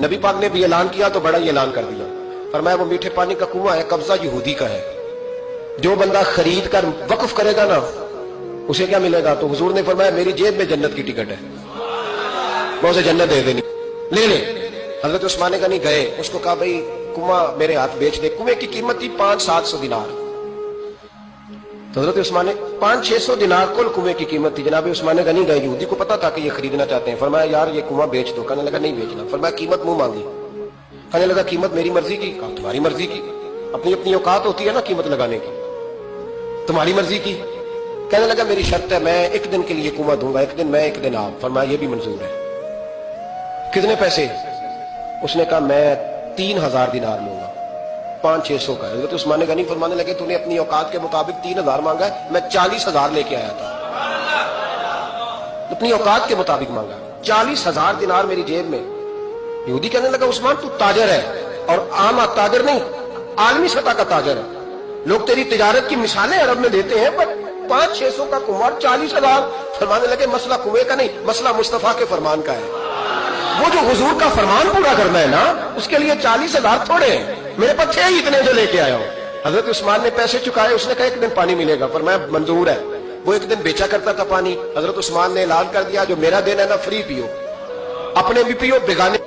نبی پاک نے بھی اعلان کیا تو بڑا ہی اعلان کر دیا، فرمایا وہ میٹھے پانی کا کنواں ہے، قبضہ یہودی کا ہے، جو بندہ خرید کر وقف کرے گا نا اسے کیا ملے گا؟ تو حضور نے فرمایا میری جیب میں جنت کی ٹکٹ ہے، میں اسے جنت دے دینی، لے لے۔ حضرت عثمان غنی گئے، اس کو کہا بھائی کنواں میرے ہاتھ بیچ دے۔ کنویں کی قیمت تھی 500-700 دینار۔ تو حضرت عثمان 500-600 دینار کل کنویں کی قیمت تھی۔ جناب عثمان غنی گئے، یہودی کو پتا تھا کہ یہ خریدنا چاہتے ہیں، فرمایا یار یہ کنواں بیچ دو۔ کہنے لگا نہیں بیچنا۔ فرمایا قیمت منہ مانگی، کہنے لگا قیمت میری مرضی کی۔ کہا تمہاری مرضی کی، اپنی اپنی اوقات ہوتی ہے نا قیمت لگانے کی، تمہاری مرضی کی۔ کہنے لگا میری شرط ہے میں ایک دن کے لیے کنواں دوں گا، ایک دن میں ایک دن آپ۔ فرمایا یہ بھی منظور ہے۔ کتنے پیسے؟ اس نے کہا میں 3000 دینار لوں گا، 500-600 کا۔ حضرت عثمان غنی فرمانے لگے تو نے اپنی اوقات کے مطابق 3000 مانگا ہے، میں 40,000 لے کے آیا تھا، اپنی اوقات کے مطابق مانگا، 40,000 دینار میری جیب میں۔ یہودی کہنے لگا عثمان تو تاجر ہے، اور عام تاجر نہیں، عالمی سطح کا تاجر ہے، لوگ تیری تجارت کی مثالیں عرب میں دیتے ہیں، پر 500-600 کا کنواں 40,000۔ فرمانے لگے مسئلہ کنویں کا نہیں، مسئلہ مصطفیٰ کے فرمان کا ہے۔ وہ جو حضور کا فرمان پورا کرنا ہے نا، اس کے لیے 40,000 تھوڑے ہیں، میرے پاس تھے ہی اتنے جو لے کے آیا ہوں۔ حضرت عثمان نے پیسے چکائے، اس نے کہا ایک دن پانی ملے گا، فرمایا منظور ہے۔ وہ ایک دن بیچا کرتا تھا پانی۔ حضرت عثمان نے اعلان کر دیا جو میرا دن ہے نا فری پیو، اپنے بھی پیو، بیگانے